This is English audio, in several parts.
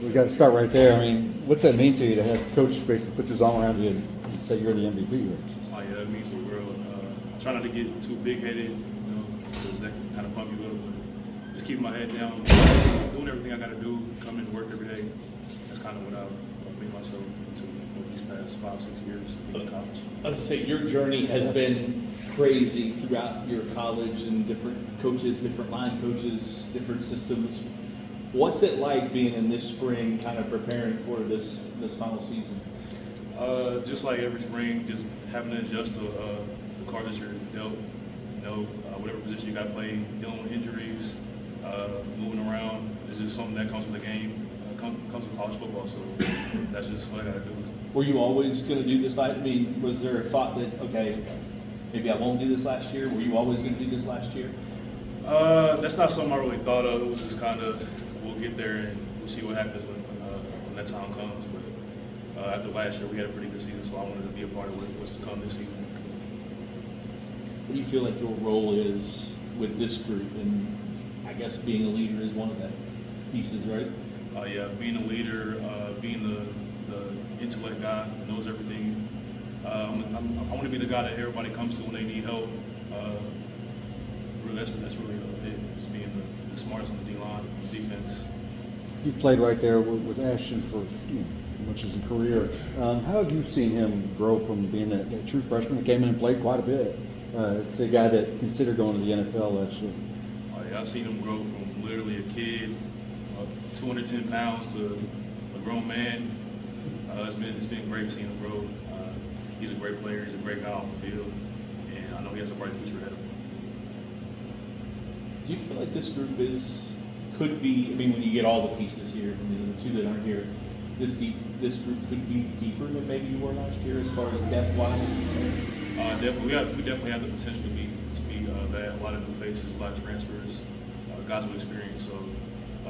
We got to start right there. I mean, what's that mean to you to have coach basically put his arm around you and say you're the MVP here? Oh yeah, that means the world. Try not to get too big-headed, because that can kind of pump you up. But just keep my head down, doing everything I got to do, coming to work every day. That's kind of what I've made myself into these past 5-6 years in college. As I say, your journey has been crazy throughout your college and different coaches, different line coaches, different systems. What's it like being in this spring, kind of preparing for this final season? Just like every spring, just having to adjust to the cards that you're dealt. Whatever position you got to play, dealing with injuries, moving around. It's just something that comes with the game. Comes with college football, so that's just what I got to do. Were you always going to do this? I mean, was there a thought that, okay, maybe I won't do this last year? Were you always going to do this last year? That's not something I really thought of. It was just kind of, we'll get there and we'll see what happens when that time comes. But after last year, we had a pretty good season, so I wanted to be a part of what's to come this season. What do you feel like your role is with this group? And I guess being a leader is one of that pieces, right? Yeah, being a leader, being the intellect guy that knows everything. I want to be the guy that everybody comes to when they need help. Really, that's really it. Just being the smartest on the D-line, defense. You've played right there with Ashton for much as a career. How have you seen him grow from being that true freshman that came in and played quite a bit to a guy that considered going to the NFL last year? I've seen him grow from literally a kid, 210 pounds, to a grown man. It's been great seeing him grow. He's a great player. He's a great guy on the field, and I know he has a bright future ahead of him. Do you feel like this group could be? I mean, when you get all the pieces here, I mean, the two that aren't here, this group could be deeper than maybe you were last year as far as depth wise? Definitely, we definitely have the potential to be that. A lot of new faces, a lot of transfers, guys with experience. So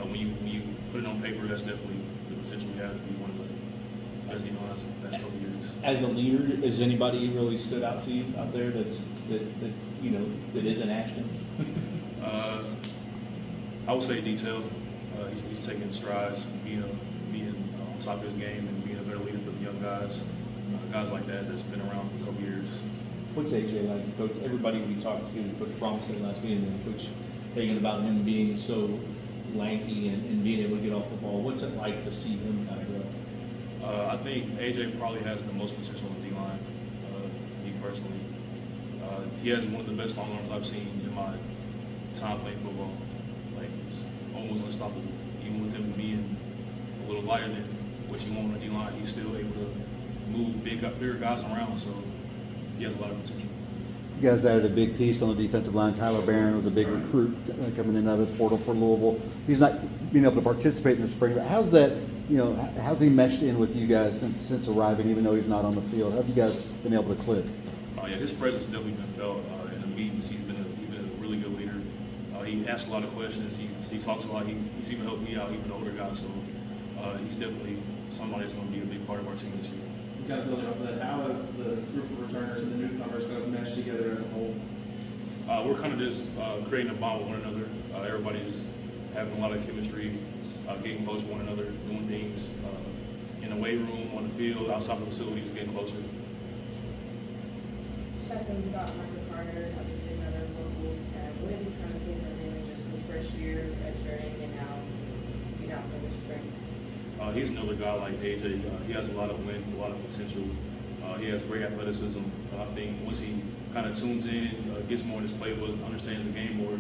when you put it on paper, that's definitely the potential we have to be one of the best D-lines in the past couple years. As a leader, has anybody really stood out to you out there that isn't Ashton? I would say detail. He's taking strides, being on top of his game and being a better leader for the young guys. Guys like that's been around for a couple years. What's AJ like, Coach? Everybody we talked to, Coach Fromm said last meeting, and Coach Hagan about him being so lanky and being able to get off the ball. What's it like to see him kind of grow? I think AJ probably has the most potential on the D-line, me personally. He has one of the best long arms I've seen in my time playing football. Like, it's almost unstoppable. Even with him being a little lighter than what you want on the D-line, he's still able to move bigger guys around, so he has a lot of potential. You guys added a big piece on the defensive line. Tyler Barron was a big recruit coming in out of the portal for Louisville. He's not being able to participate in the spring, but how's that, how's he meshed in with you guys since arriving, even though he's not on the field? How have you guys been able to click? Yeah, his presence has definitely been felt in the meetings. He's been a really good leader. He asks a lot of questions. He talks a lot. He's even helped me out, even older guys. So he's definitely somebody that's going to be a big part of our team this year. Kind of building off of that, how have the group of returners and the newcomers kind of meshed together as a whole? We're kind of just creating a bond with one another. Everybody's having a lot of chemistry, getting close to one another, doing things in the weight room, on the field, outside the facilities, getting closer. Just asking about Michael Carter, obviously another local. What have you kind of seen from him in just his first year at Sheridan and now out for this spring? He's another guy like AJ. He has a lot of wind, a lot of potential. He has great athleticism. I think once he kind of tunes in, gets more in his playbook, understands the game more,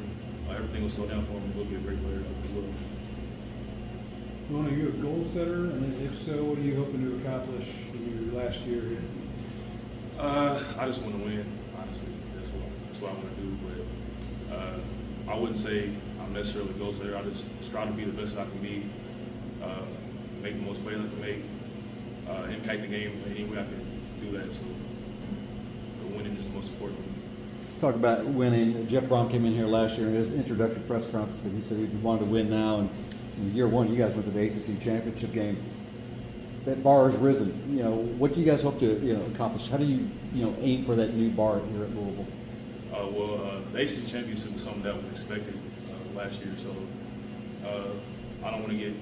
everything will slow down for him. He'll be a great player as well. Ramon, are you a goal setter? And if so, what are you hoping to accomplish in your last year here? I just want to win, honestly. That's what I want to do. But I wouldn't say I'm necessarily a goal setter. I just strive to be the best I can be. Make the most plays I can make, impact the game any way I can do that. So winning is the most important for me. Talk about winning. Jeff Brom came in here last year in his introductory press conference, and he said he wanted to win now. And in year one, you guys went to the ACC championship game. That bar has risen. What do you guys hope to accomplish? How do you aim for that new bar here at Louisville? The ACC championship was something that was expected last year. So I don't want to get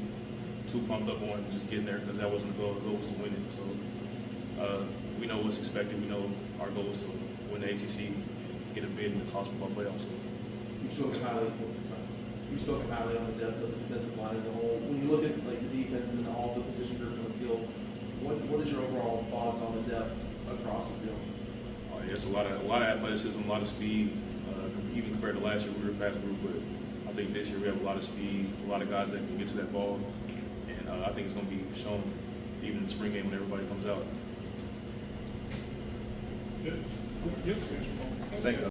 too pumped up on just getting there because that wasn't the goal. The goal was to win it. So we know what's expected. We know our goal is to win the ACC, get a bid in the college football playoffs. So, You've spoken highly on the depth of the defensive line as a whole. When you look at like the defense and all the position groups on the field, what is your overall thoughts on the depth across the field? It's a lot of athleticism, a lot of speed. Even compared to last year, we were a fast group, but I think this year we have a lot of speed, a lot of guys that can get to that ball, and I think it's going to be shown even in the spring game when everybody comes out. Yep. Thank you.